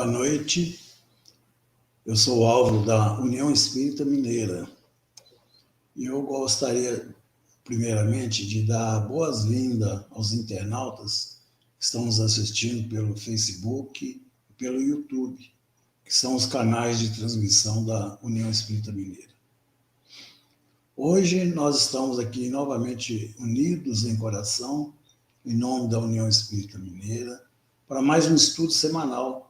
Boa noite, eu sou o Álvaro da União Espírita Mineira e eu gostaria, primeiramente, de dar boas-vindas aos internautas que estão nos assistindo pelo Facebook e pelo YouTube, que são os canais de transmissão da União Espírita Mineira. Hoje nós estamos aqui novamente unidos em coração, em nome da União Espírita Mineira, para mais um estudo semanal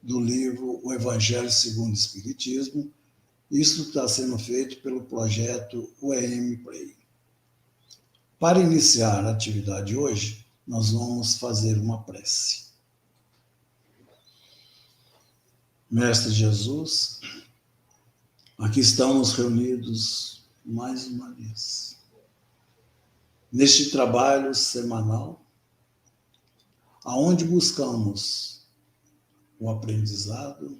do livro O Evangelho segundo o Espiritismo. Isso está sendo feito pelo projeto UEM Play. Para iniciar a atividade hoje, nós vamos fazer uma prece. Mestre Jesus, aqui estamos reunidos mais uma vez, neste trabalho semanal, aonde buscamos o aprendizado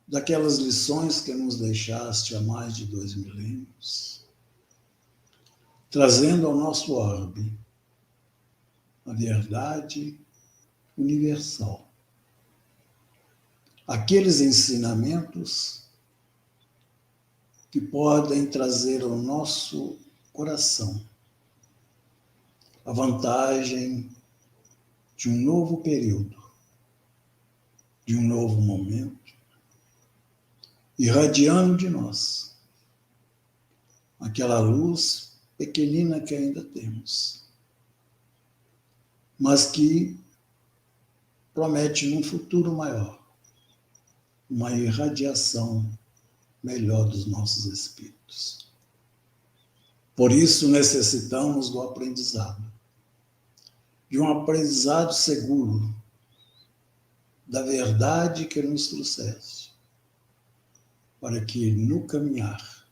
daquelas lições que nos deixaste há mais de 2 milênios, trazendo ao nosso orbe a verdade universal, aqueles ensinamentos que podem trazer ao nosso coração a vantagem de um novo período, de um novo momento, irradiando de nós aquela luz pequenina que ainda temos, mas que promete num futuro maior uma irradiação melhor dos nossos espíritos. Por isso necessitamos do aprendizado, de um aprendizado seguro, da verdade que nos trouxeste, para que no caminhar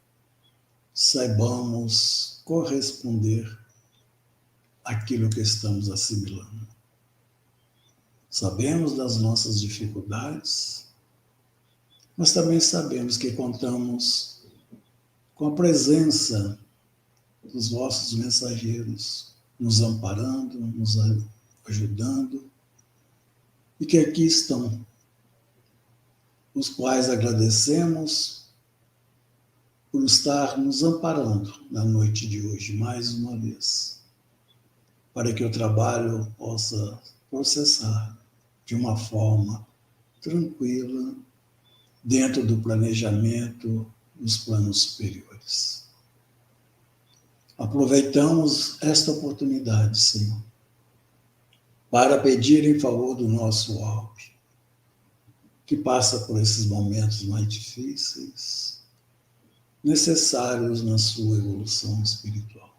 saibamos corresponder àquilo que estamos assimilando. Sabemos das nossas dificuldades, mas também sabemos que contamos com a presença dos vossos mensageiros, nos amparando, nos ajudando, e que aqui estão, os quais agradecemos por estar nos amparando na noite de hoje, mais uma vez, para que o trabalho possa processar de uma forma tranquila, dentro do planejamento dos planos superiores. Aproveitamos esta oportunidade, Senhor, para pedir em favor do nosso orbe, que passa por esses momentos mais difíceis, necessários na sua evolução espiritual.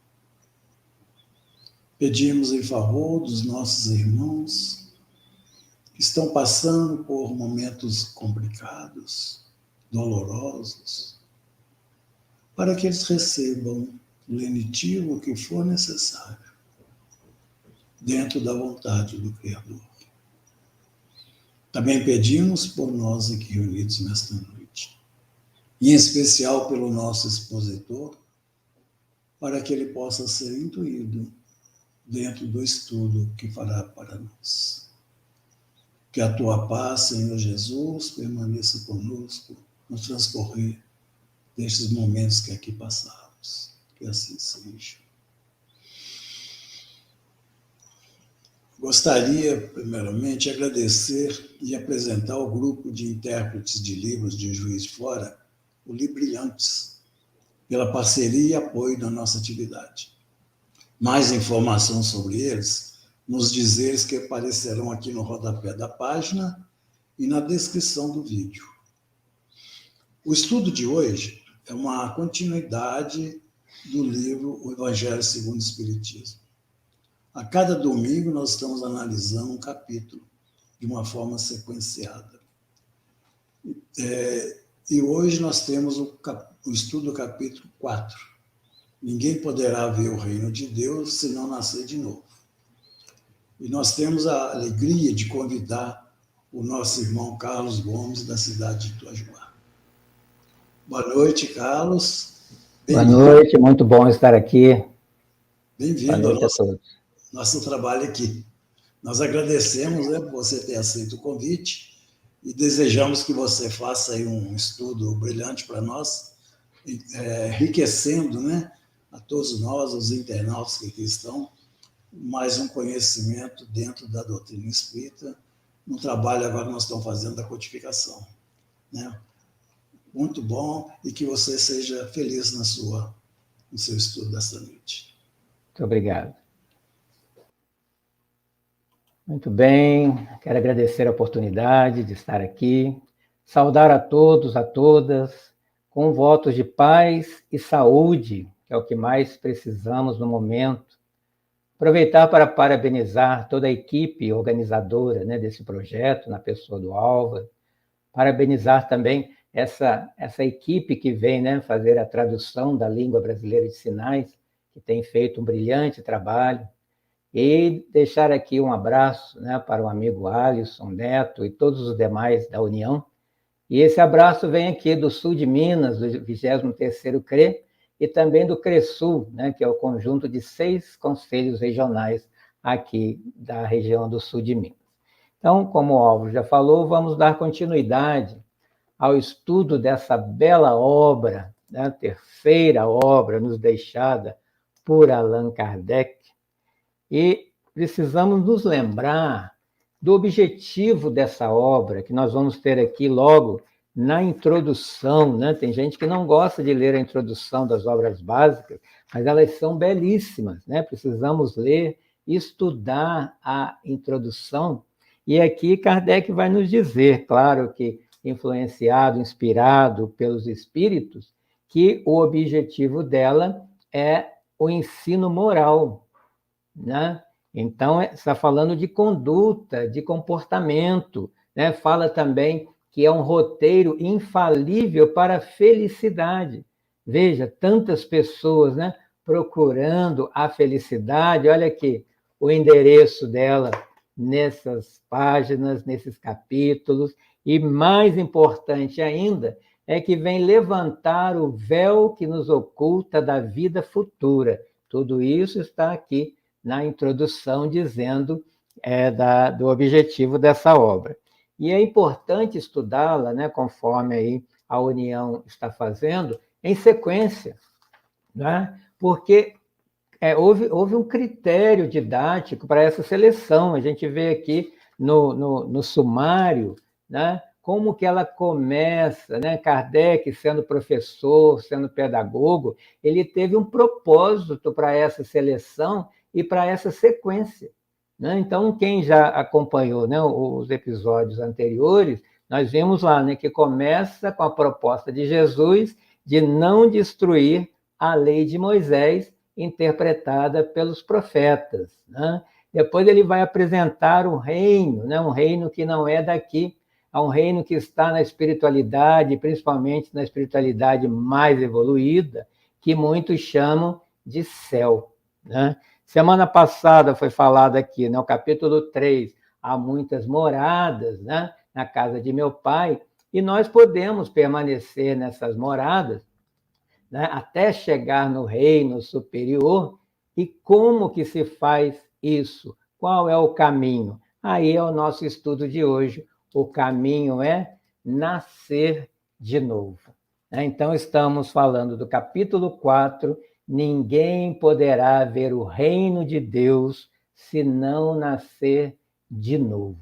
Pedimos em favor dos nossos irmãos que estão passando por momentos complicados, dolorosos, para que eles recebam o lenitivo que for necessário, dentro da vontade do Criador. Também pedimos por nós aqui reunidos nesta noite, e em especial pelo nosso expositor, para que ele possa ser intuído dentro do estudo que fará para nós. Que a tua paz, Senhor Jesus, permaneça conosco no transcorrer destes momentos que aqui passamos. Que assim seja. Gostaria, primeiramente, de agradecer e apresentar ao grupo de intérpretes de livros de Juiz de Fora, o Librilhantes, pela parceria e apoio na nossa atividade. Mais informação sobre eles, nos dizeres que aparecerão aqui no rodapé da página e na descrição do vídeo. O estudo de hoje é uma continuidade do livro O Evangelho segundo o Espiritismo. A cada domingo nós estamos analisando um capítulo de uma forma sequenciada. E hoje nós temos o estudo do capítulo 4. Ninguém poderá ver o reino de Deus se não nascer de novo. E nós temos a alegria de convidar o nosso irmão Carlos Gomes, da cidade de Ituajubá. Boa noite, Carlos. Boa noite, muito bom estar aqui. Bem-vindo ao nosso trabalho aqui. Nós agradecemos, por você ter aceito o convite e desejamos que você faça aí um estudo brilhante para nós, enriquecendo, né, a todos nós, os internautas que aqui estão, mais um conhecimento dentro da doutrina espírita, no trabalho agora que nós estamos fazendo da codificação, né? Muito bom, e que você seja feliz no seu estudo desta noite. Muito obrigado. Muito bem, quero agradecer a oportunidade de estar aqui, saudar a todos, a todas, com votos de paz e saúde, que é o que mais precisamos no momento. Aproveitar para parabenizar toda a equipe organizadora, né, desse projeto, na pessoa do Álvaro, parabenizar também essa equipe que vem, né, fazer a tradução da língua brasileira de sinais, que tem feito um brilhante trabalho, e deixar aqui um abraço, né, para o amigo Alisson Neto e todos os demais da União. E esse abraço vem aqui do sul de Minas, do 23º CRE, e também do CRESUL, né, que é o conjunto de 6 conselhos regionais aqui da região do sul de Minas. Então, como o Álvaro já falou, vamos dar continuidade ao estudo dessa bela obra, né, a terceira obra nos deixada por Allan Kardec, e precisamos nos lembrar do objetivo dessa obra, que nós vamos ter aqui logo na introdução, né? Tem gente que não gosta de ler a introdução das obras básicas, mas elas são belíssimas, né? Precisamos ler, estudar a introdução, e aqui Kardec vai nos dizer, claro que influenciado, inspirado pelos espíritos, que o objetivo dela é o ensino moral, né? Então, está falando de conduta, de comportamento, né? Fala também que é um roteiro infalível para a felicidade. Veja, tantas pessoas, né, procurando a felicidade. Olha aqui o endereço dela nessas páginas, nesses capítulos. E mais importante ainda, é que vem levantar o véu que nos oculta da vida futura. Tudo isso está aqui na introdução, dizendo do objetivo dessa obra. E é importante estudá-la, né, conforme aí a União está fazendo, em sequência, né? Porque houve um critério didático para essa seleção. A gente vê aqui no sumário, né, como que ela começa, né? Kardec, sendo professor, sendo pedagogo, ele teve um propósito para essa seleção e para essa sequência, né? Então, quem já acompanhou, né, os episódios anteriores, nós vimos lá, né, que começa com a proposta de Jesus de não destruir a lei de Moisés, interpretada pelos profetas, né? Depois ele vai apresentar um reino, né, um reino que não é daqui, é um reino que está na espiritualidade, principalmente na espiritualidade mais evoluída, que muitos chamam de céu, né? Semana passada foi falado aqui, no capítulo 3, há muitas moradas, né, na casa de meu pai, e nós podemos permanecer nessas moradas, né, até chegar no reino superior. E como que se faz isso? Qual é o caminho? Aí é o nosso estudo de hoje. O caminho é nascer de novo. Então, estamos falando do capítulo 4, ninguém poderá ver o reino de Deus se não nascer de novo.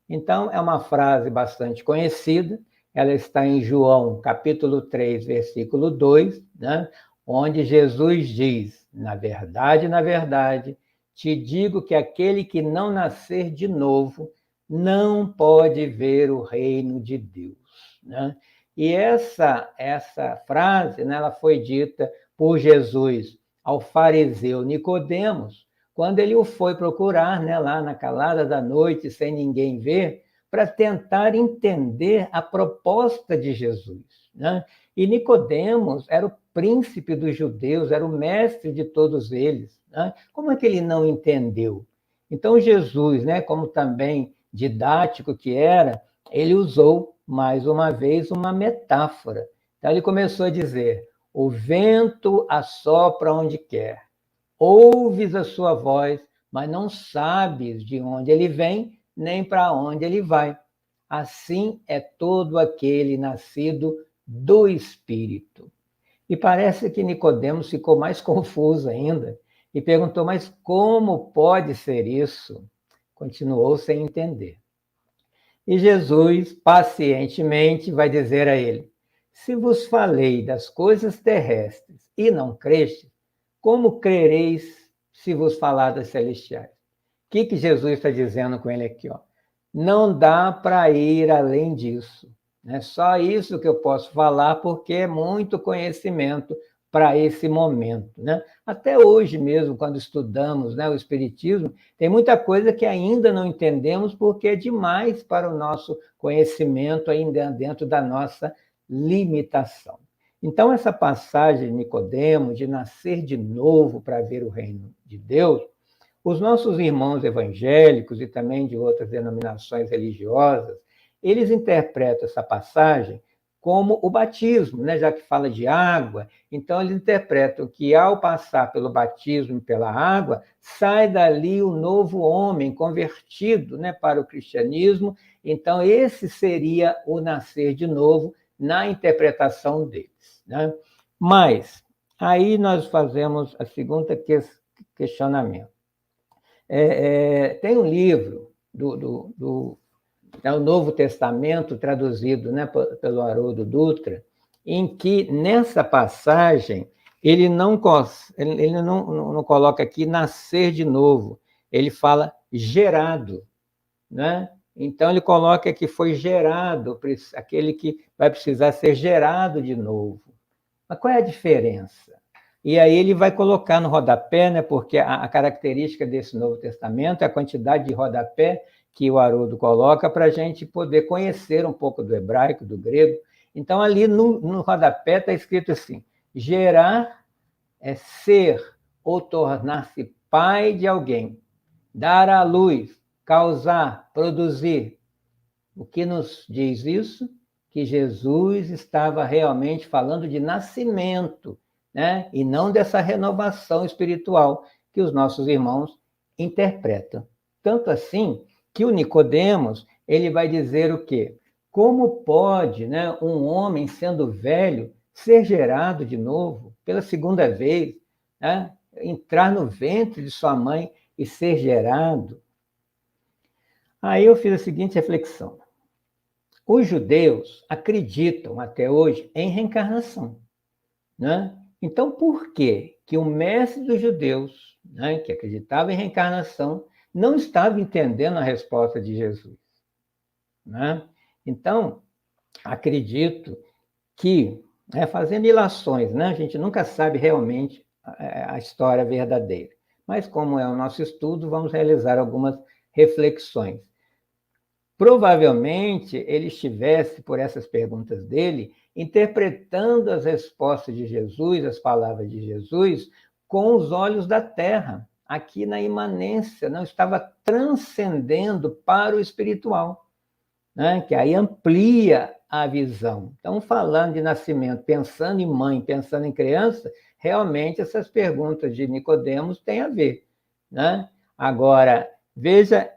Então, é uma frase bastante conhecida, ela está em João, capítulo 3, versículo 2, né, onde Jesus diz, na verdade, te digo que aquele que não nascer de novo não pode ver o reino de Deus, né? E essa frase, né, ela foi dita por Jesus ao fariseu Nicodemos, quando ele o foi procurar, né, lá na calada da noite, sem ninguém ver, para tentar entender a proposta de Jesus, né? E Nicodemos era o príncipe dos judeus, era o mestre de todos eles, né? Como é que ele não entendeu? Então Jesus, né, como também didático que era, ele usou mais uma vez uma metáfora. Então ele começou a dizer: o vento assopra onde quer, ouves a sua voz, mas não sabes de onde ele vem nem para onde ele vai. assim é todo aquele nascido do Espírito. E parece que Nicodemos ficou mais confuso ainda e perguntou, mas como pode ser isso? Continuou sem entender. E Jesus, pacientemente, vai dizer a ele, se vos falei das coisas terrestres e não creste, como crereis se vos falar das celestiais? O que Jesus está dizendo com ele aqui? Ó? Não dá para ir além disso. É só isso que eu posso falar, porque é muito conhecimento para esse momento. Né? Até hoje mesmo, quando estudamos, né, o Espiritismo, tem muita coisa que ainda não entendemos, porque é demais para o nosso conhecimento, ainda dentro da nossa limitação. Então, essa passagem de Nicodemo, de nascer de novo para ver o reino de Deus, os nossos irmãos evangélicos e também de outras denominações religiosas, eles interpretam essa passagem como o batismo, né? Já que fala de água, então eles interpretam que ao passar pelo batismo e pela água, sai dali o novo homem convertido, né, para o cristianismo, então esse seria o nascer de novo na interpretação deles. Né? Mas aí nós fazemos a segunda questionamento. Tem um livro o Novo Testamento, traduzido, né, pelo Haroldo Dutra, em que, nessa passagem, ele não coloca aqui nascer de novo, ele fala gerado. Né? Então, ele coloca que foi gerado, aquele que vai precisar ser gerado de novo. Mas qual é a diferença? E aí ele vai colocar no rodapé, né, porque a característica desse Novo Testamento é a quantidade de rodapé que o Haroldo coloca para a gente poder conhecer um pouco do hebraico, do grego. Então, ali no rodapé está escrito assim, gerar é ser ou tornar-se pai de alguém, dar à luz, causar, produzir. O que nos diz isso? Que Jesus estava realmente falando de nascimento, né? E não dessa renovação espiritual que os nossos irmãos interpretam. Tanto assim que o Nicodemos, ele vai dizer o quê? Como pode, né, um homem sendo velho ser gerado de novo pela segunda vez, né? Entrar no ventre de sua mãe e ser gerado? Aí eu fiz a seguinte reflexão. Os judeus acreditam até hoje em reencarnação. Né? Então, por que o mestre dos judeus, né, que acreditava em reencarnação, não estava entendendo a resposta de Jesus? Né? Então, acredito que, fazendo ilações, né, a gente nunca sabe realmente a história verdadeira. Mas, como é o nosso estudo, vamos realizar algumas reflexões. Provavelmente ele estivesse, por essas perguntas dele, interpretando as respostas de Jesus, as palavras de Jesus, com os olhos da terra, aqui na imanência, não estava transcendendo para o espiritual, né? Que aí amplia a visão. Então, falando de nascimento, pensando em mãe, pensando em criança, realmente essas perguntas de Nicodemos têm a ver. Né? Agora, veja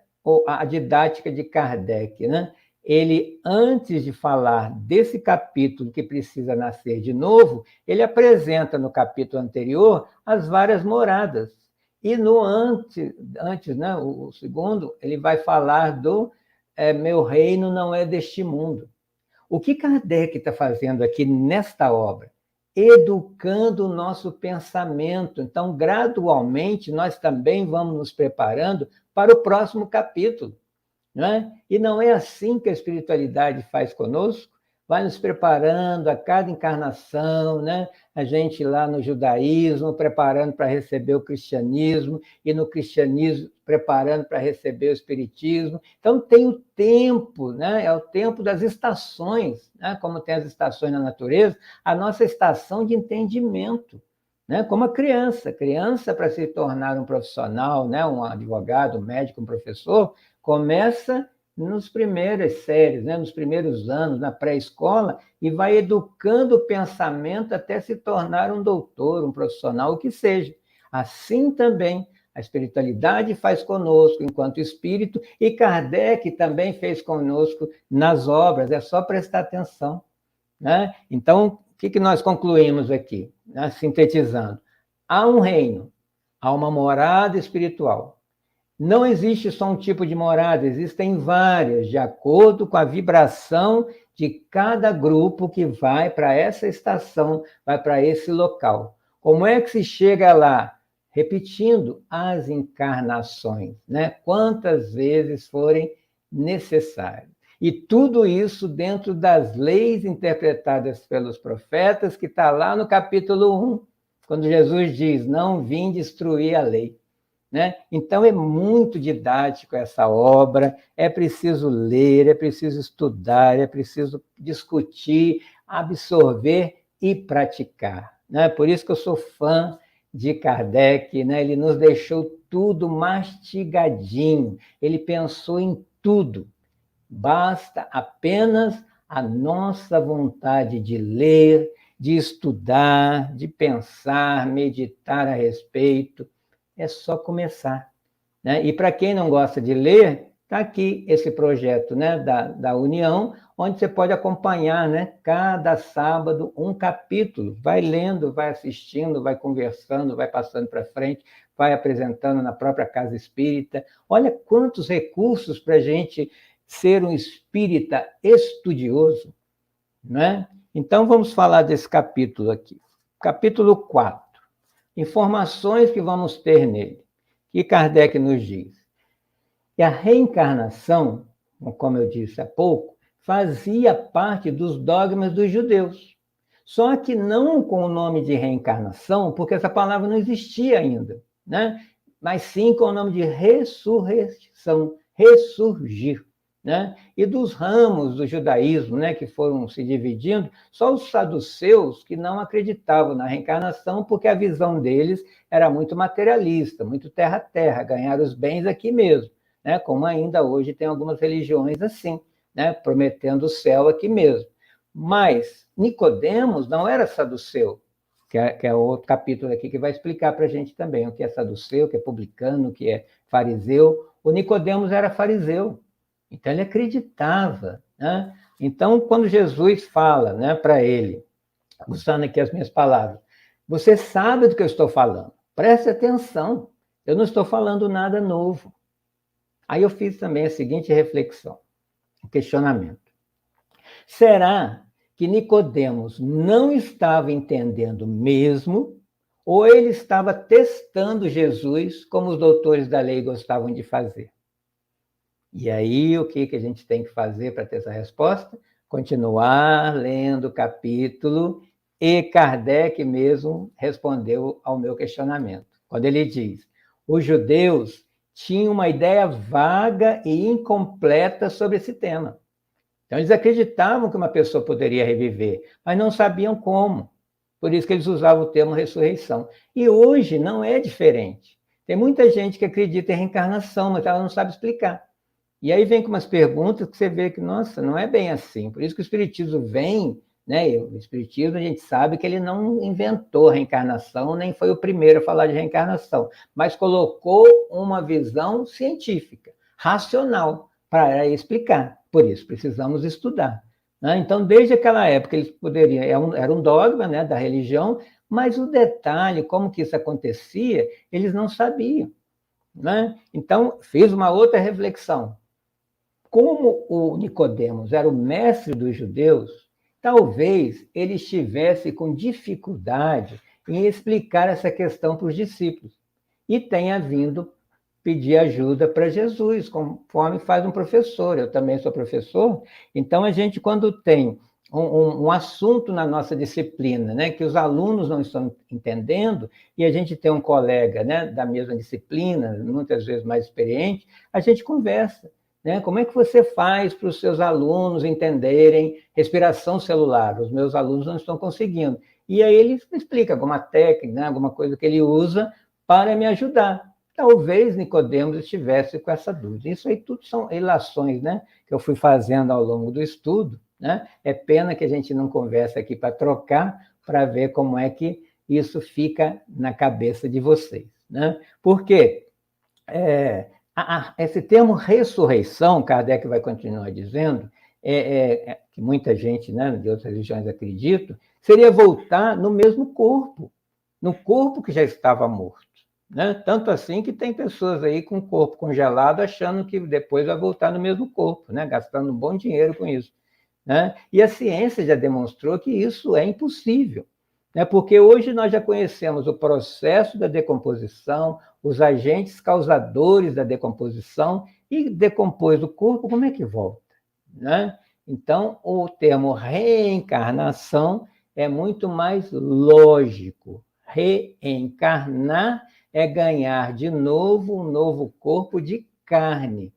a didática de Kardec, né? Ele, antes de falar desse capítulo que precisa nascer de novo, ele apresenta no capítulo anterior as várias moradas. E no antes, né, o segundo, ele vai falar do meu reino não é deste mundo. O que Kardec está fazendo aqui nesta obra? Educando o nosso pensamento. Então, gradualmente, nós também vamos nos preparando para o próximo capítulo. Né? E não é assim que a espiritualidade faz conosco? Vai nos preparando a cada encarnação, né? A gente lá no judaísmo, preparando para receber o cristianismo, e no cristianismo, preparando para receber o espiritismo. Então, tem o tempo, né? É o tempo das estações, né? Como tem as estações na natureza, a nossa estação de entendimento. Né? Como a criança. Criança, para se tornar um profissional, né? Um advogado, um médico, um professor, começa nos primeiras séries, né? Nos primeiros anos, na pré-escola, e vai educando o pensamento até se tornar um doutor, um profissional, o que seja. Assim também, A espiritualidade faz conosco enquanto espírito, e Kardec também fez conosco nas obras, é só prestar atenção, né? Então, o que nós concluímos aqui, né? Sintetizando? Há um reino, há uma morada espiritual. Não existe só um tipo de morada, existem várias, de acordo com a vibração de cada grupo que vai para essa estação, vai para esse local. Como é que se chega lá? Repetindo as encarnações, né? Quantas vezes forem necessárias. E tudo isso dentro das leis interpretadas pelos profetas, que está lá no capítulo 1, quando Jesus diz, não vim destruir a lei. Né? Então, é muito didático essa obra, é preciso ler, é preciso estudar, é preciso discutir, absorver e praticar. Né? Por isso que eu sou fã de Kardec, né? Ele nos deixou tudo mastigadinho, ele pensou em tudo. Basta apenas a nossa vontade de ler, de estudar, de pensar, meditar a respeito. É só começar, né? E para quem não gosta de ler, está aqui esse projeto, né, da União, onde você pode acompanhar, né, cada sábado um capítulo. Vai lendo, vai assistindo, vai conversando, vai passando para frente, vai apresentando na própria casa espírita. Olha quantos recursos para a gente ser um espírita estudioso, né? Então, vamos falar desse capítulo aqui. Capítulo 4. Informações que vamos ter nele. Que Kardec nos diz. E a reencarnação, como eu disse há pouco, fazia parte dos dogmas dos judeus. Só que não com o nome de reencarnação, porque essa palavra não existia ainda, né? Mas sim com o nome de ressurreição, ressurgir. Né? E dos ramos do judaísmo, né, que foram se dividindo, só os saduceus que não acreditavam na reencarnação, porque a visão deles era muito materialista, muito terra-terra, ganhar os bens aqui mesmo, né? Como ainda hoje tem algumas religiões assim, né? Prometendo o céu aqui mesmo. Mas Nicodemos não era saduceu, que é outro capítulo aqui que vai explicar para a gente também o que é saduceu, o que é publicano, o que é fariseu. O Nicodemos era fariseu. Então, ele acreditava. Né? Então, quando Jesus fala, né, para ele, usando aqui as minhas palavras, você sabe do que eu estou falando, preste atenção, eu não estou falando nada novo. Aí eu fiz também a seguinte reflexão, um questionamento. Será que Nicodemos não estava entendendo mesmo, ou ele estava testando Jesus, como os doutores da lei gostavam de fazer? E aí, o que a gente tem que fazer para ter essa resposta? Continuar lendo o capítulo, e Kardec mesmo respondeu ao meu questionamento, quando ele diz, os judeus tinham uma ideia vaga e incompleta sobre esse tema. Então, eles acreditavam que uma pessoa poderia reviver, mas não sabiam como. Por isso que eles usavam o termo ressurreição. E hoje não é diferente. Tem muita gente que acredita em reencarnação, mas ela não sabe explicar. E aí vem com umas perguntas que você vê que, nossa, não é bem assim. Por isso que o Espiritismo vem, né? E o Espiritismo, a gente sabe que ele não inventou a reencarnação, nem foi o primeiro a falar de reencarnação, mas colocou uma visão científica, racional, para explicar. Por isso, precisamos estudar. Né? Então, desde aquela época, eles poderiam, era um dogma, né, da religião, mas o detalhe, como que isso acontecia, eles não sabiam. Né? Então, fiz uma outra reflexão. Como o Nicodemos era o mestre dos judeus, talvez ele estivesse com dificuldade em explicar essa questão para os discípulos e tenha vindo pedir ajuda para Jesus, conforme faz um professor. Eu também sou professor, então a gente, quando tem um assunto na nossa disciplina, né, que os alunos não estão entendendo, e a gente tem um colega, né, da mesma disciplina, muitas vezes mais experiente, a gente conversa. Né? Como é que você faz para os seus alunos entenderem respiração celular? Os meus alunos não estão conseguindo. E aí ele explica alguma técnica, né, alguma coisa que ele usa para me ajudar. Talvez Nicodemos estivesse com essa dúvida. Isso aí tudo são ilações, né, que eu fui fazendo ao longo do estudo. Né? É pena que a gente não conversa aqui para trocar, para ver como é que isso fica na cabeça de vocês. Né? Por quê? esse termo ressurreição, Kardec vai continuar dizendo, que muita gente, né, de outras religiões acredita, seria voltar no mesmo corpo, no corpo que já estava morto. Né? Tanto assim que tem pessoas aí com o corpo congelado achando que depois vai voltar no mesmo corpo, né? Gastando um bom dinheiro com isso. Né? E a ciência já demonstrou que isso é impossível, né? Porque hoje nós já conhecemos o processo da decomposição, os agentes causadores da decomposição, e decompôs o corpo, como é que volta? Né? Então, o termo reencarnação é muito mais lógico. Reencarnar é ganhar de novo um novo corpo de carne,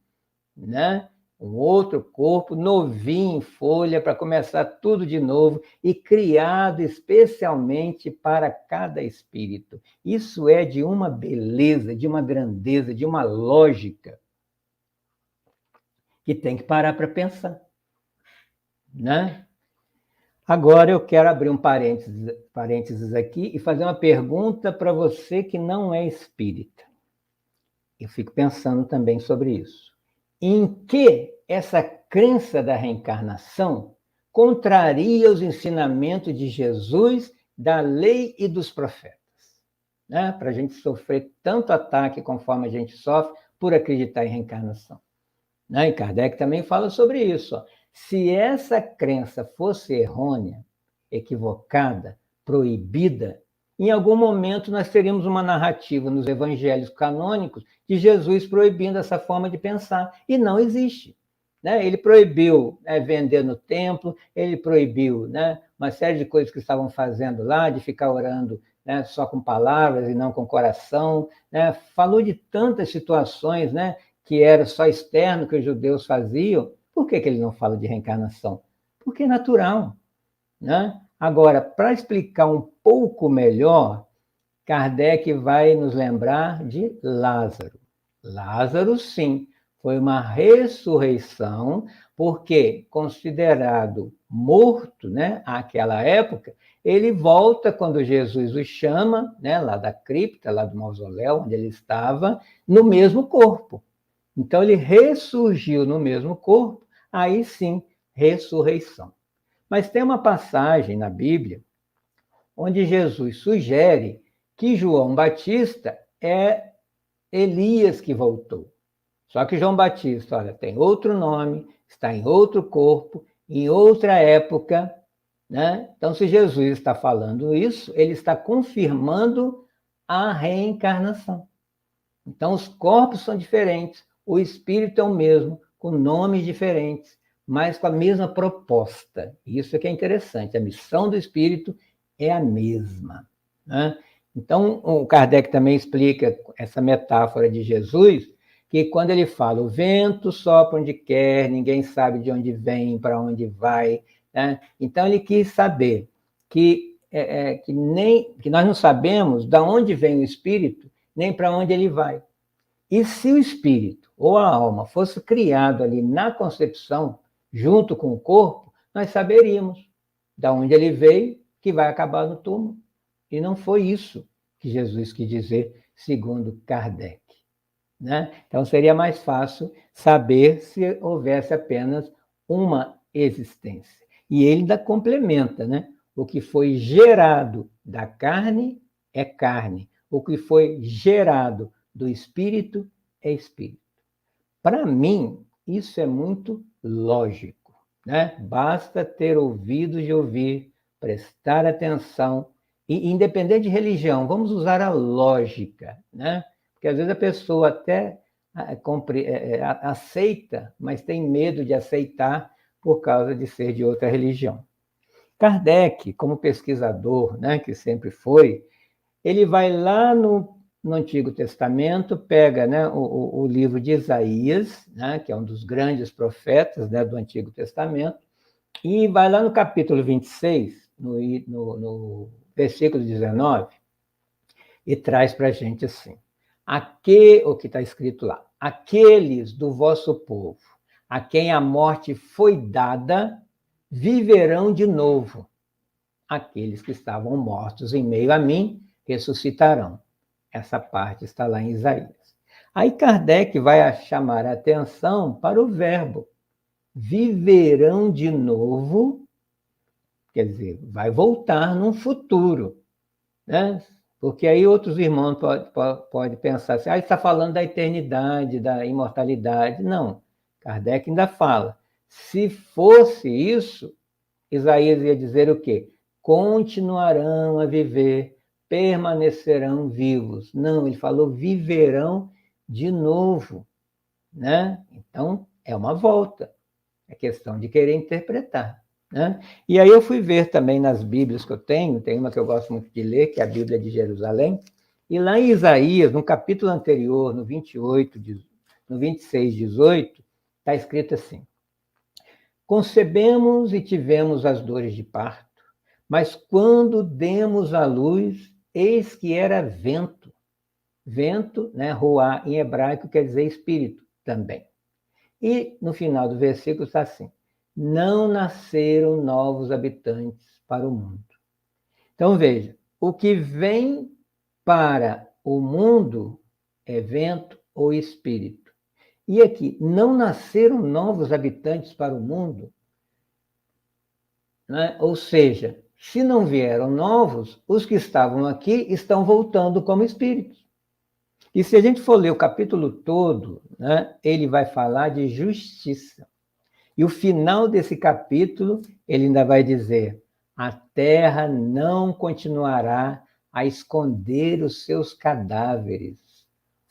né? Um outro corpo novinho em folha para começar tudo de novo e criado especialmente para cada espírito. Isso é de uma beleza, de uma grandeza, de uma lógica que tem que parar para pensar, né? Agora eu quero abrir um parênteses aqui e fazer uma pergunta para você que não é espírita. Eu fico pensando também sobre isso. Em que essa crença da reencarnação contraria os ensinamentos de Jesus, da lei e dos profetas? Né? Para a gente sofrer tanto ataque conforme a gente sofre por acreditar em reencarnação. Né? E Kardec também fala sobre isso. Ó. Se essa crença fosse errônea, equivocada, proibida, em algum momento nós teríamos uma narrativa nos evangelhos canônicos de Jesus proibindo essa forma de pensar. E não existe. Né? Ele proibiu vender no templo, ele proibiu uma série de coisas que estavam fazendo lá, de ficar orando só com palavras e não com coração. Falou de tantas situações que era só externo que os judeus faziam. Por que ele não fala de reencarnação? Porque é natural. Né? Agora, para explicar um pouco melhor, Kardec vai nos lembrar de Lázaro. Lázaro, sim, foi uma ressurreição, porque, considerado morto, àquela época, ele volta quando Jesus o chama, lá da cripta, lá do mausoléu onde ele estava, no mesmo corpo. Então, ele ressurgiu no mesmo corpo, aí sim, ressurreição. Mas tem uma passagem na Bíblia onde Jesus sugere que João Batista é Elias que voltou. Só que João Batista, olha, tem outro nome, está em outro corpo, em outra época. Né? Então, se Jesus está falando isso, ele está confirmando a reencarnação. Então, os corpos são diferentes, o espírito é o mesmo, com nomes diferentes, mas com a mesma proposta. Isso é que é interessante, a missão do espírito é a mesma. Né? Então, o Kardec também explica essa metáfora de Jesus, que quando ele fala, o vento sopra onde quer, ninguém sabe de onde vem, para onde vai. Né? Então, ele quis saber que nós não sabemos de onde vem o espírito, nem para onde ele vai. E se o espírito ou a alma fosse criado ali na concepção, junto com o corpo, nós saberíamos de onde ele veio, que vai acabar no túmulo. E não foi isso que Jesus quis dizer, segundo Kardec. Né? Então, seria mais fácil saber se houvesse apenas uma existência. E ele ainda complementa, né? O que foi gerado da carne é carne. O que foi gerado do espírito é espírito. Para mim, isso é muito lógico. Né? Basta ter ouvidos de ouvir, prestar atenção, e independente de religião, vamos usar a lógica, né? Porque às vezes a pessoa até aceita, mas tem medo de aceitar por causa de ser de outra religião. Kardec, como pesquisador, que sempre foi, ele vai lá no Antigo Testamento, pega o livro de Isaías, que é um dos grandes profetas do Antigo Testamento, e vai lá no capítulo 26, no versículo 19, e traz para a gente assim, o que está escrito lá, aqueles do vosso povo, a quem a morte foi dada, viverão de novo. Aqueles que estavam mortos em meio a mim, ressuscitarão. Essa parte está lá em Isaías. Aí Kardec vai chamar a atenção para o verbo viverão de novo, quer dizer, vai voltar num futuro, né? Porque aí outros irmãos podem pensar assim, está falando da eternidade, da imortalidade. Não, Kardec ainda fala, se fosse isso, Isaías ia dizer o quê? Continuarão a viver, permanecerão vivos. Não, ele falou viverão de novo, né? Então, é uma volta. É questão de querer interpretar, né? E aí eu fui ver também nas Bíblias que eu tenho, tem uma que eu gosto muito de ler, que é a Bíblia de Jerusalém, e lá em Isaías, no capítulo anterior, no 28, no 26, 18, está escrito assim: concebemos e tivemos as dores de parto, mas quando demos à luz, eis que era vento. Vento, né, ruá, em hebraico, quer dizer espírito também. E no final do versículo está assim: não nasceram novos habitantes para o mundo. Então veja, o que vem para o mundo é vento ou espírito. E aqui, não nasceram novos habitantes para o mundo, né? Ou seja, se não vieram novos, os que estavam aqui estão voltando como espíritos. E se a gente for ler o capítulo todo, né, ele vai falar de justiça. E o final desse capítulo, ele ainda vai dizer: a terra não continuará a esconder os seus cadáveres.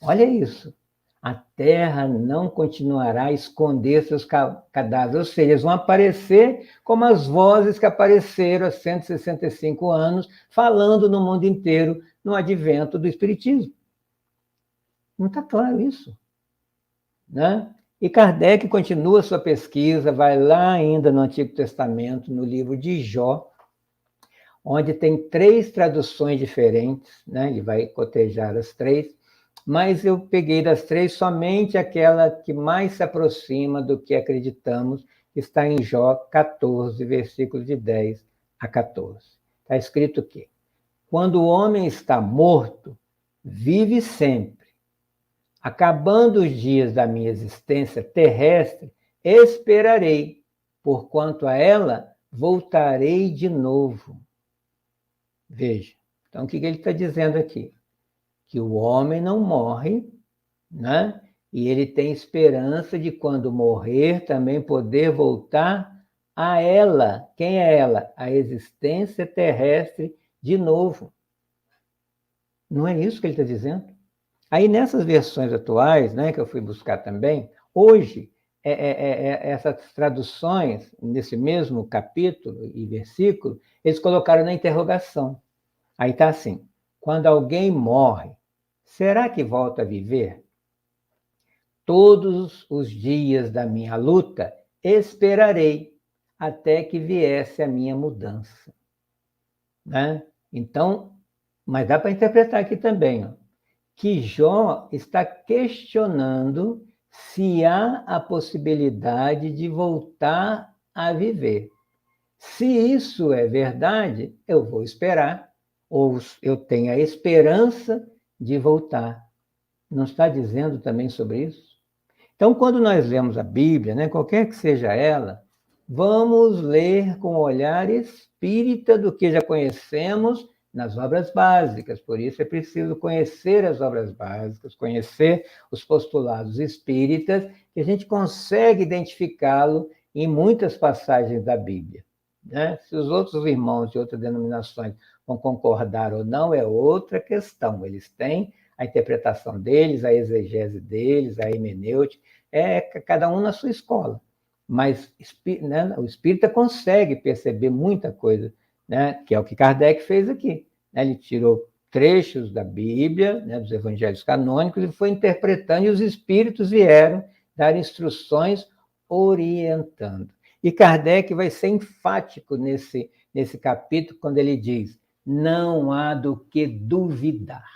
Olha isso. A terra não continuará a esconder seus cadáveres. Ou seja, eles vão aparecer como as vozes que apareceram há 165 anos, falando no mundo inteiro no advento do Espiritismo. Não está claro isso, né? E Kardec continua sua pesquisa, vai lá ainda no Antigo Testamento, no livro de Jó, onde tem 3 traduções diferentes, né? Ele vai cotejar as 3, mas eu peguei das 3 somente aquela que mais se aproxima do que acreditamos, que está em Jó 14, versículos de 10 a 14. Está escrito que quando o homem está morto, vive sempre. Acabando os dias da minha existência terrestre, esperarei, porquanto a ela voltarei de novo. Veja, então o que ele está dizendo aqui? Que o homem não morre, né? E ele tem esperança de, quando morrer, também poder voltar a ela. Quem é ela? A existência terrestre de novo. Não é isso que ele está dizendo? Aí, nessas versões atuais, né, que eu fui buscar também, hoje, essas traduções, nesse mesmo capítulo e versículo, eles colocaram na interrogação. Aí está assim: quando alguém morre, será que volta a viver? Todos os dias da minha luta, esperarei até que viesse a minha mudança. Né? Então, mas dá para interpretar aqui também, ó, que Jó está questionando se há a possibilidade de voltar a viver. Se isso é verdade, eu vou esperar, ou eu tenho a esperança de voltar. Não está dizendo também sobre isso? Então, quando nós lemos a Bíblia, né, qualquer que seja ela, vamos ler com o olhar espírita do que já conhecemos nas obras básicas. Por isso é preciso conhecer as obras básicas, conhecer os postulados espíritas, que a gente consegue identificá-lo em muitas passagens da Bíblia. Né? Se os outros irmãos de outras denominações vão concordar ou não é outra questão. Eles têm a interpretação deles, a exegese deles, a hermenêutica, cada um na sua escola. Mas, né, o espírita consegue perceber muita coisa, né, que é o que Kardec fez aqui. Né? Ele tirou trechos da Bíblia, né, dos evangelhos canônicos, e foi interpretando, e os espíritos vieram dar instruções orientando. E Kardec vai ser enfático nesse capítulo, quando ele diz: não há do que duvidar.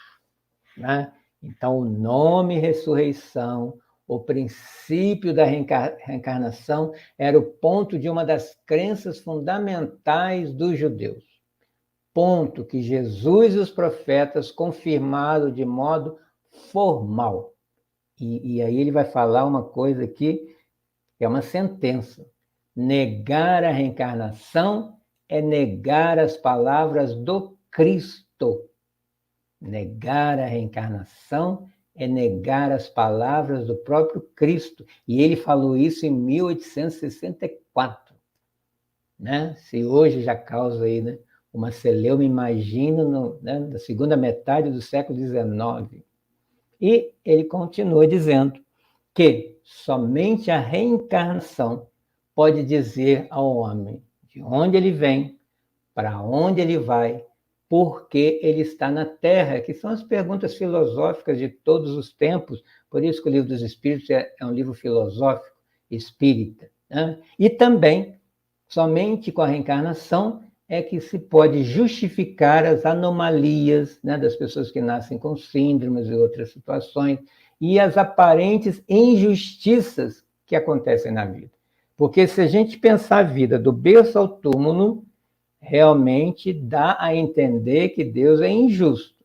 Né? Então, o nome ressurreição, o princípio da reencarnação, era o ponto de uma das crenças fundamentais dos judeus. Ponto que Jesus e os profetas confirmaram de modo formal. E aí ele vai falar uma coisa aqui, que é uma sentença. Negar a reencarnação é negar as palavras do Cristo. Negar a reencarnação é negar as palavras do próprio Cristo. E ele falou isso em 1864. Né? Se hoje já causa aí, né, uma celeuma, imagina, na segunda metade do século XIX. E ele continua dizendo que somente a reencarnação pode dizer ao homem de onde ele vem, para onde ele vai, por que ele está na Terra, que são as perguntas filosóficas de todos os tempos. Por isso que o Livro dos Espíritos é um livro filosófico, espírita. Né? E também, somente com a reencarnação, é que se pode justificar as anomalias, né, das pessoas que nascem com síndromes e outras situações, e as aparentes injustiças que acontecem na vida. Porque se a gente pensar a vida do berço ao túmulo, realmente dá a entender que Deus é injusto.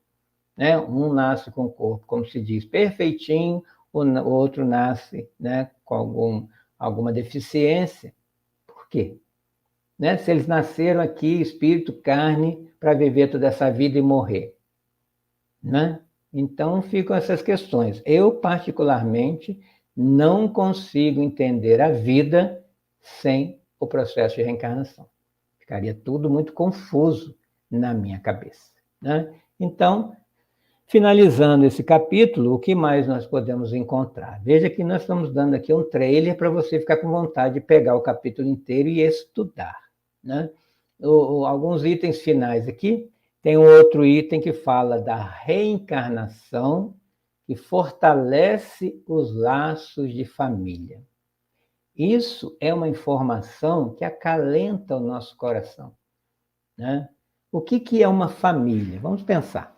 Né? Um nasce com o corpo, como se diz, perfeitinho, o outro nasce, né, com alguma deficiência. Por quê? Né? Se eles nasceram aqui, espírito, carne, para viver toda essa vida e morrer. Né? Então, ficam essas questões. Eu, particularmente, não consigo entender a vida sem o processo de reencarnação. Ficaria tudo muito confuso na minha cabeça. Né? Então, finalizando esse capítulo, o que mais nós podemos encontrar? Veja que nós estamos dando aqui um trailer para você ficar com vontade de pegar o capítulo inteiro e estudar. Né? Alguns itens finais aqui. Tem um outro item que fala da reencarnação, que fortalece os laços de família. Isso é uma informação que acalenta o nosso coração. Né? O que é uma família? Vamos pensar.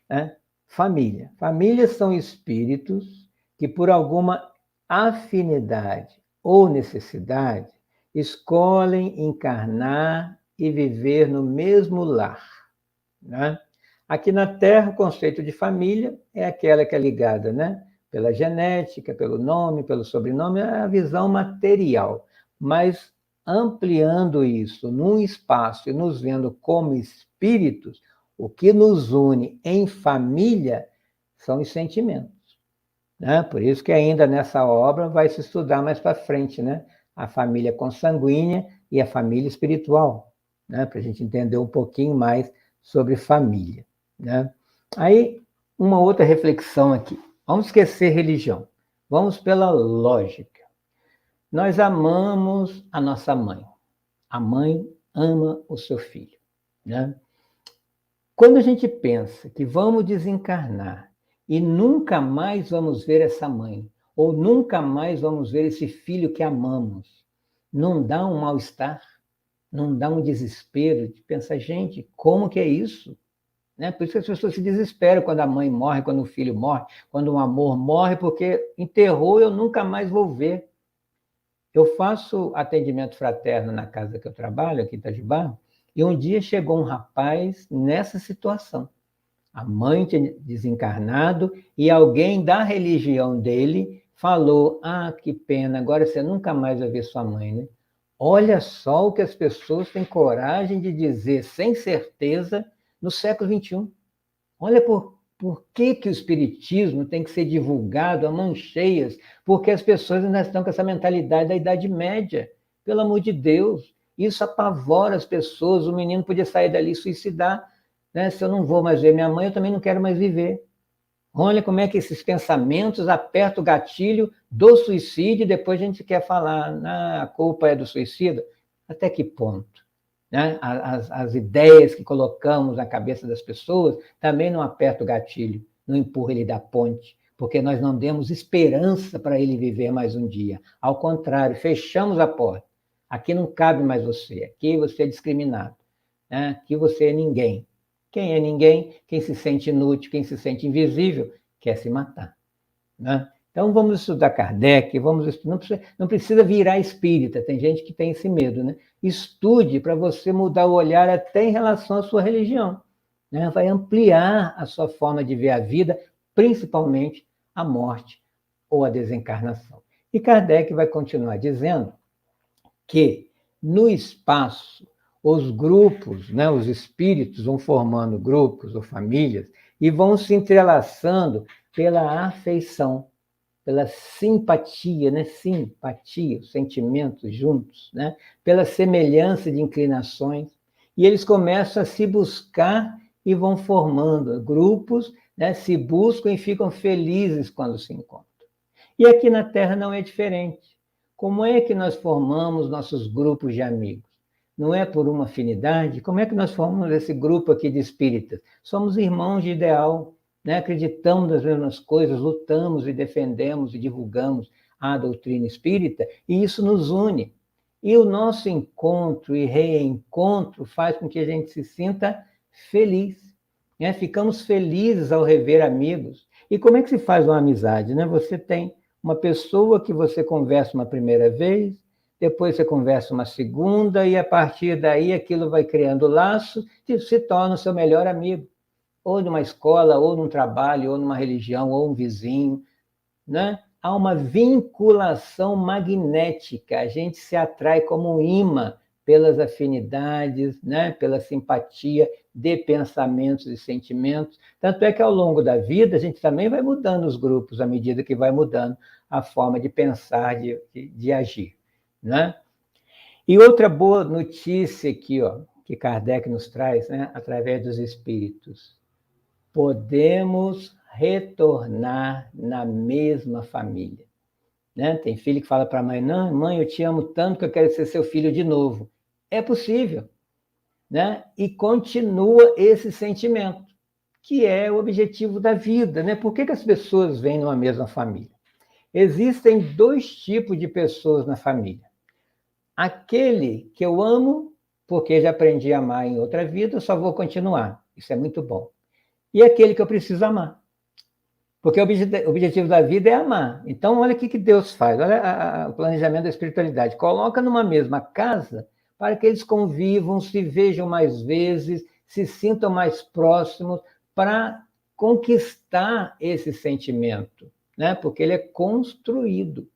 Né? Família. Famílias são espíritos que, por alguma afinidade ou necessidade, escolhem encarnar e viver no mesmo lar. Né? Aqui na Terra, o conceito de família é aquela que é ligada, né, pela genética, pelo nome, pelo sobrenome, é a visão material. Mas ampliando isso num espaço e nos vendo como espíritos, o que nos une em família são os sentimentos. Né? Por isso que ainda nessa obra vai se estudar mais para frente, né? A família consanguínea e a família espiritual, né? Para a gente entender um pouquinho mais sobre família. Né? Aí, uma outra reflexão aqui. Vamos esquecer religião. Vamos pela lógica. Nós amamos a nossa mãe. A mãe ama o seu filho. Né? Quando a gente pensa que vamos desencarnar e nunca mais vamos ver essa mãe, ou nunca mais vamos ver esse filho que amamos, não dá um mal-estar? Não dá um desespero de pensar, gente, como que é isso? Né? Por isso que as pessoas se desesperam quando a mãe morre, quando o filho morre, quando um amor morre, porque enterrou, eu nunca mais vou ver. Eu faço atendimento fraterno na casa que eu trabalho, aqui em Itajubá, e um dia chegou um rapaz nessa situação. A mãe tinha desencarnado e alguém da religião dele falou, que pena, agora você nunca mais vai ver sua mãe, né? Olha só o que as pessoas têm coragem de dizer sem certeza no século XXI. Olha por que o espiritismo tem que ser divulgado a mãos cheias, porque as pessoas ainda estão com essa mentalidade da Idade Média. Pelo amor de Deus, isso apavora as pessoas. O menino podia sair dali e suicidar. Né? Se eu não vou mais ver minha mãe, eu também não quero mais viver. Olha como é que esses pensamentos apertam o gatilho do suicídio e depois a gente quer falar, a culpa é do suicida. Até que ponto? Né? As ideias que colocamos na cabeça das pessoas também não apertam o gatilho, não empurra ele da ponte, porque nós não demos esperança para ele viver mais um dia. Ao contrário, fechamos a porta. Aqui não cabe mais você, aqui você é discriminado, né? Aqui você é ninguém. Quem é ninguém? Quem se sente inútil, quem se sente invisível, quer se matar. Né? Então, vamos estudar Kardec, não precisa virar espírita, tem gente que tem esse medo. Né? Estude para você mudar o olhar até em relação à sua religião. Né? Vai ampliar a sua forma de ver a vida, principalmente a morte ou a desencarnação. E Kardec vai continuar dizendo que no espaço os grupos, né, os espíritos vão formando grupos ou famílias e vão se entrelaçando pela afeição, pela simpatia, né? Simpatia, os sentimentos juntos, né? Pela semelhança de inclinações. E eles começam a se buscar e vão formando grupos, né? Se buscam e ficam felizes quando se encontram. E aqui na Terra não é diferente. Como é que nós formamos nossos grupos de amigos? Não é por uma afinidade? Como é que nós formamos esse grupo aqui de espíritas? Somos irmãos de ideal, né? Acreditamos nas mesmas coisas, lutamos e defendemos e divulgamos a doutrina espírita, e isso nos une. E o nosso encontro e reencontro faz com que a gente se sinta feliz, né? Ficamos felizes ao rever amigos. E como é que se faz uma amizade, né? Você tem uma pessoa que você conversa uma primeira vez, depois você conversa uma segunda, e a partir daí aquilo vai criando laço e se torna o seu melhor amigo. Ou numa escola, ou num trabalho, ou numa religião, ou um vizinho, né? Há uma vinculação magnética, a gente se atrai como um imã pelas afinidades, né? Pela simpatia de pensamentos e sentimentos. Tanto é que ao longo da vida a gente também vai mudando os grupos à medida que vai mudando a forma de pensar, de agir, né? E outra boa notícia aqui, ó, que Kardec nos traz, né? Através dos espíritos. Podemos retornar na mesma família, né? Tem filho que fala para a mãe, não, mãe, eu te amo tanto que eu quero ser seu filho de novo. É possível, né? E continua esse sentimento, que é o objetivo da vida, né? Por que as pessoas vêm numa mesma família? Existem dois tipos de pessoas na família. Aquele que eu amo, porque já aprendi a amar em outra vida, eu só vou continuar. Isso é muito bom. E aquele que eu preciso amar. Porque o objetivo da vida é amar. Então, olha o que Deus faz. Olha o planejamento da espiritualidade. Coloca numa mesma casa para que eles convivam, se vejam mais vezes, se sintam mais próximos, para conquistar esse sentimento, né? Porque ele é construído.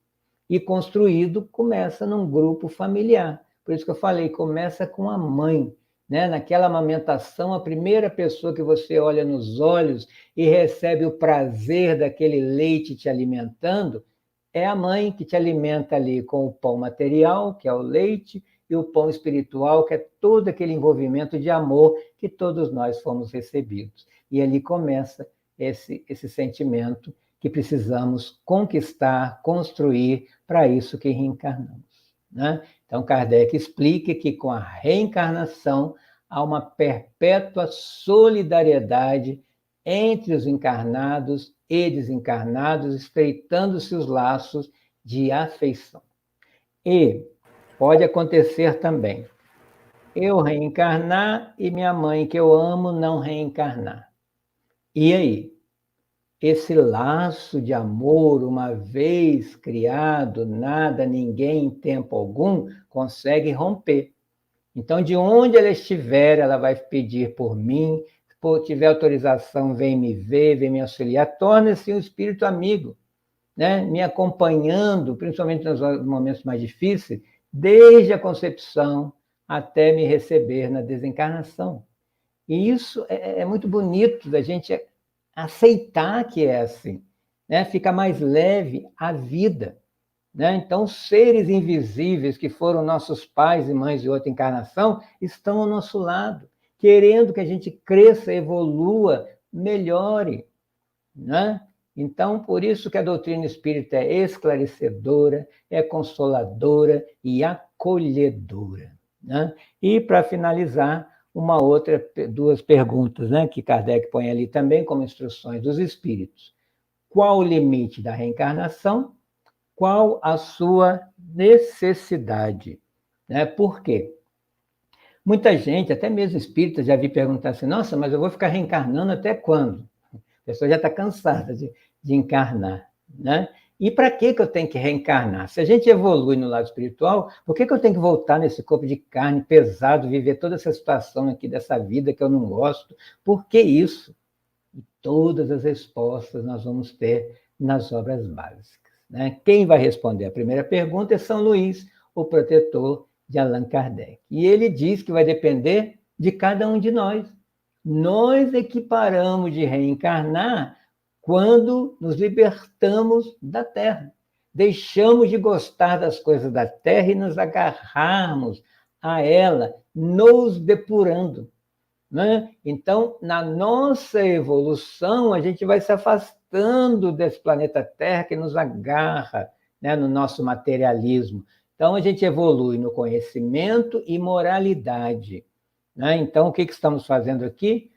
E construído começa num grupo familiar. Por isso que eu falei, começa com a mãe, né? Naquela amamentação, a primeira pessoa que você olha nos olhos e recebe o prazer daquele leite te alimentando é a mãe, que te alimenta ali com o pão material, que é o leite, e o pão espiritual, que é todo aquele envolvimento de amor que todos nós fomos recebidos. E ali começa esse sentimento que precisamos conquistar, construir, para isso que reencarnamos, né? Então, Kardec explica que com a reencarnação há uma perpétua solidariedade entre os encarnados e desencarnados, estreitando-se os laços de afeição. E pode acontecer também eu reencarnar e minha mãe, que eu amo, não reencarnar. E aí? Esse laço de amor, uma vez criado, nada, ninguém, em tempo algum, consegue romper. Então, de onde ela estiver, ela vai pedir por mim, se tiver autorização, vem me ver, vem me auxiliar, torna-se um espírito amigo, né? Me acompanhando, principalmente nos momentos mais difíceis, desde a concepção até me receber na desencarnação. E isso é muito bonito da gente aceitar que é assim, né? Fica mais leve a vida, né? Então, seres invisíveis que foram nossos pais e mães de outra encarnação estão ao nosso lado, querendo que a gente cresça, evolua, melhore, né? Então, por isso que a doutrina espírita é esclarecedora, é consoladora e acolhedora, né? E, para finalizar, duas perguntas, né, que Kardec põe ali também como instruções dos espíritos. Qual o limite da reencarnação? Qual a sua necessidade? Né? Por quê? Muita gente, até mesmo espíritas, já vi perguntar assim, nossa, mas eu vou ficar reencarnando até quando? A pessoa já está cansada de encarnar, né? E para que eu tenho que reencarnar? Se a gente evolui no lado espiritual, por que eu tenho que voltar nesse corpo de carne pesado, viver toda essa situação aqui dessa vida que eu não gosto? Por que isso? E todas as respostas nós vamos ter nas obras básicas, né? Quem vai responder a primeira pergunta é São Luís, o protetor de Allan Kardec. E ele diz que vai depender de cada um de nós. Nós é que paramos de reencarnar quando nos libertamos da Terra. Deixamos de gostar das coisas da Terra e nos agarrarmos a ela, nos depurando, né? Então, na nossa evolução, a gente vai se afastando desse planeta Terra que nos agarra, né, no nosso materialismo. Então, a gente evolui no conhecimento e moralidade, né? Então, o que estamos fazendo aqui?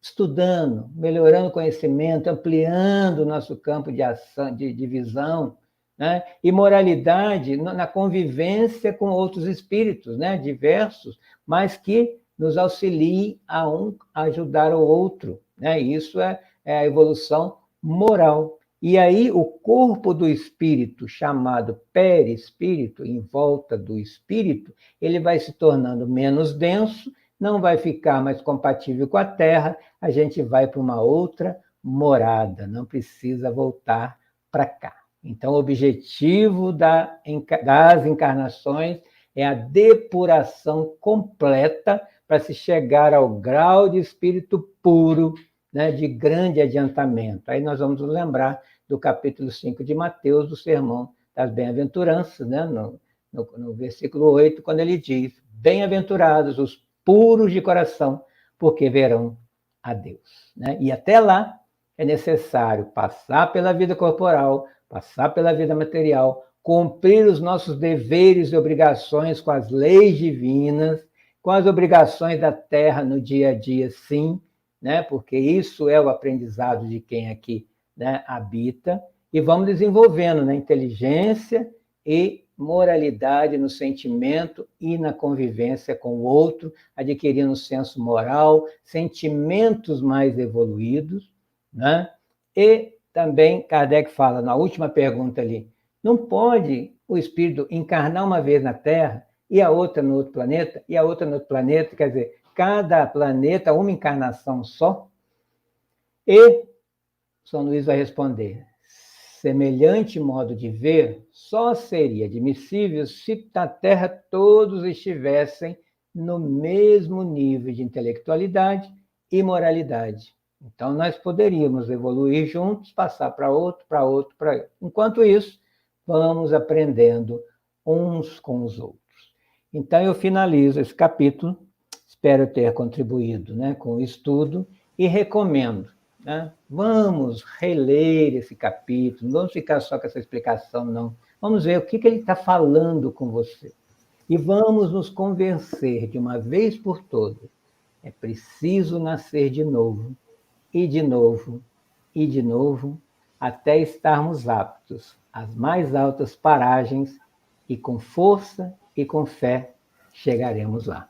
Estudando, melhorando o conhecimento, ampliando o nosso campo de ação, de visão, né? E moralidade na convivência com outros espíritos, né, diversos, mas que nos auxiliem a ajudar o outro, né? Isso é a evolução moral. E aí o corpo do espírito, chamado perispírito, em volta do espírito, ele vai se tornando menos denso, não vai ficar mais compatível com a Terra, a gente vai para uma outra morada, não precisa voltar para cá. Então, o objetivo das encarnações é a depuração completa para se chegar ao grau de espírito puro, né, de grande adiantamento. Aí nós vamos nos lembrar do capítulo 5 de Mateus, do Sermão das Bem-aventuranças, né, no versículo 8, quando ele diz: bem-aventurados os puros de coração, porque verão a Deus, né? E até lá é necessário passar pela vida corporal, passar pela vida material, cumprir os nossos deveres e obrigações com as leis divinas, com as obrigações da Terra no dia a dia, sim, né? Porque isso é o aprendizado de quem aqui, né, habita, e vamos desenvolvendo na inteligência e moralidade no sentimento e na convivência com o outro, adquirindo senso moral, sentimentos mais evoluídos, né? E também Kardec fala na última pergunta ali, não pode o espírito encarnar uma vez na Terra e a outra no outro planeta, e a outra no outro planeta, quer dizer, cada planeta uma encarnação só? E São Luís vai responder: semelhante modo de ver só seria admissível se na Terra todos estivessem no mesmo nível de intelectualidade e moralidade. Então, nós poderíamos evoluir juntos, passar para outro, para outro, para outro. Enquanto isso, vamos aprendendo uns com os outros. Então, eu finalizo esse capítulo, espero ter contribuído, né, com o estudo, e recomendo, né? Vamos reler esse capítulo, não vamos ficar só com essa explicação, não. Vamos ver o que ele está falando com você. E vamos nos convencer de uma vez por todas. É preciso nascer de novo, e de novo, e de novo, até estarmos aptos às mais altas paragens, e com força e com fé chegaremos lá.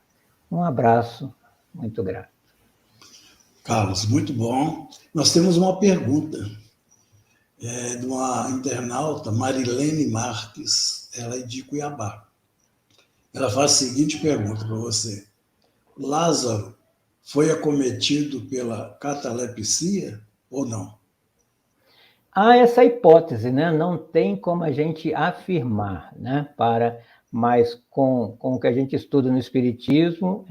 Um abraço muito grato. Carlos, muito bom. Nós temos uma pergunta de uma internauta, Marilene Marques, ela é de Cuiabá. Ela faz a seguinte pergunta para você: Lázaro foi acometido pela catalepsia ou não? Há essa hipótese, né? Não tem como a gente afirmar, né? Mas com o que a gente estuda no Espiritismo,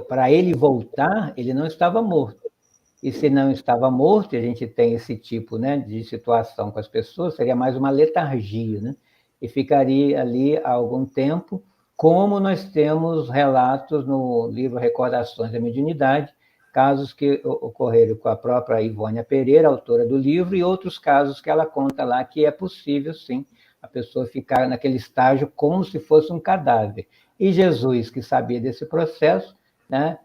para ele voltar, ele não estava morto. E se não estava morto, e a gente tem esse tipo, né, de situação com as pessoas, seria mais uma letargia, né? E ficaria ali há algum tempo, como nós temos relatos no livro Recordações da Mediunidade, casos que ocorreram com a própria Ivônia Pereira, autora do livro, e outros casos que ela conta lá que é possível, sim, a pessoa ficar naquele estágio como se fosse um cadáver. E Jesus, que sabia desse processo, né,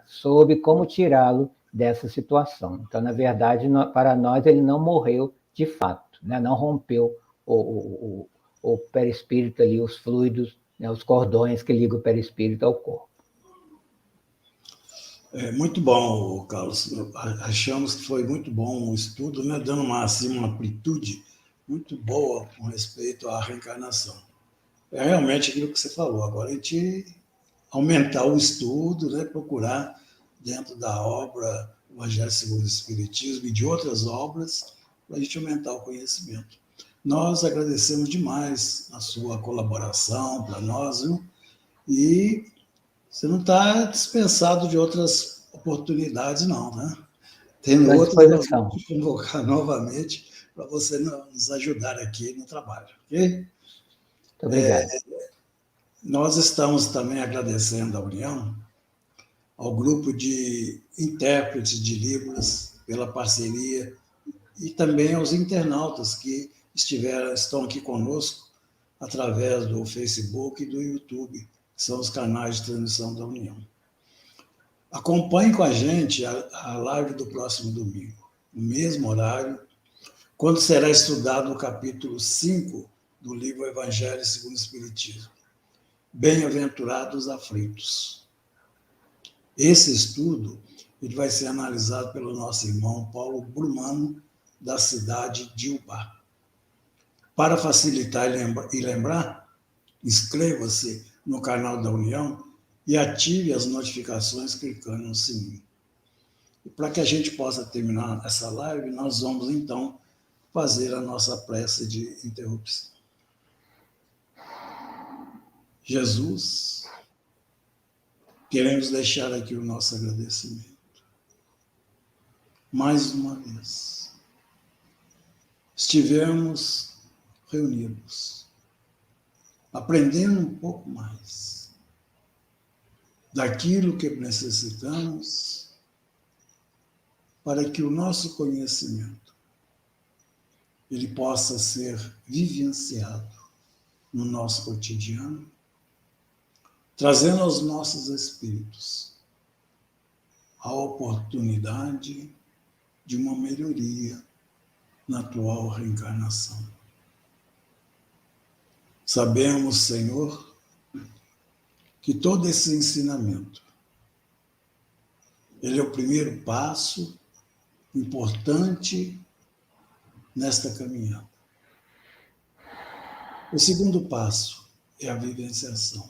soube como tirá-lo dessa situação. Então, na verdade, para nós, ele não morreu de fato, né? Não rompeu o perispírito ali, os fluidos, né? Os cordões que ligam o perispírito ao corpo. Muito bom, Carlos. Achamos que foi muito bom o estudo, né? Dando uma amplitude muito boa com respeito à reencarnação. É realmente aquilo que você falou. Agora a gente aumentar o estudo, né? Procurar dentro da obra Evangelho segundo o Espiritismo e de outras obras, para a gente aumentar o conhecimento. Nós agradecemos demais a sua colaboração para nós, viu? E você não está dispensado de outras oportunidades, não, né? Tem outras, nós vamos te convocar novamente para você nos ajudar aqui no trabalho, ok? Muito obrigado. Nós estamos também agradecendo à União, ao grupo de intérpretes de Libras, pela parceria, e também aos internautas que estão aqui conosco através do Facebook e do YouTube, que são os canais de transmissão da União. Acompanhe com a gente a live do próximo domingo, no mesmo horário, quando será estudado o capítulo 5 do livro Evangelho segundo o Espiritismo. Bem-aventurados aflitos. Esse estudo ele vai ser analisado pelo nosso irmão Paulo Brumano, da cidade de Ubá. Para facilitar e lembrar, inscreva-se no canal da União e ative as notificações clicando no sininho. E para que a gente possa terminar essa live, nós vamos então fazer a nossa prece de interrupção. Jesus, queremos deixar aqui o nosso agradecimento. Mais uma vez, estivemos reunidos, aprendendo um pouco mais daquilo que necessitamos para que o nosso conhecimento ele possa ser vivenciado no nosso cotidiano, trazendo aos nossos espíritos a oportunidade de uma melhoria na atual reencarnação. Sabemos, Senhor, que todo esse ensinamento, ele é o primeiro passo importante nesta caminhada. O segundo passo é a vivenciação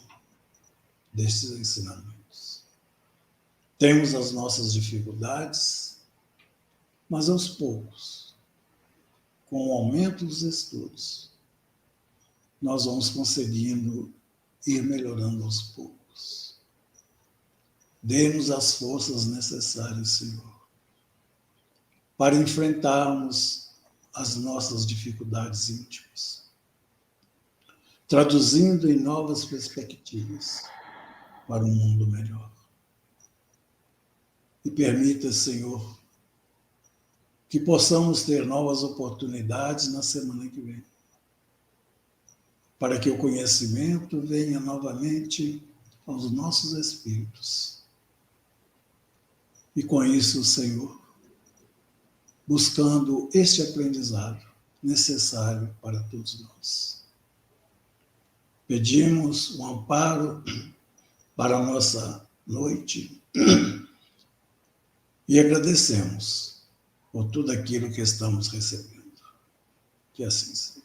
destes ensinamentos. Temos as nossas dificuldades, mas aos poucos, com o aumento dos estudos, nós vamos conseguindo ir melhorando aos poucos. Dê-nos as forças necessárias, Senhor, para enfrentarmos as nossas dificuldades íntimas, traduzindo em novas perspectivas para um mundo melhor. E permita, Senhor, que possamos ter novas oportunidades na semana que vem, para que o conhecimento venha novamente aos nossos espíritos. E com isso, Senhor, buscando este aprendizado necessário para todos nós. Pedimos um amparo para a nossa noite e agradecemos por tudo aquilo que estamos recebendo. Que assim seja.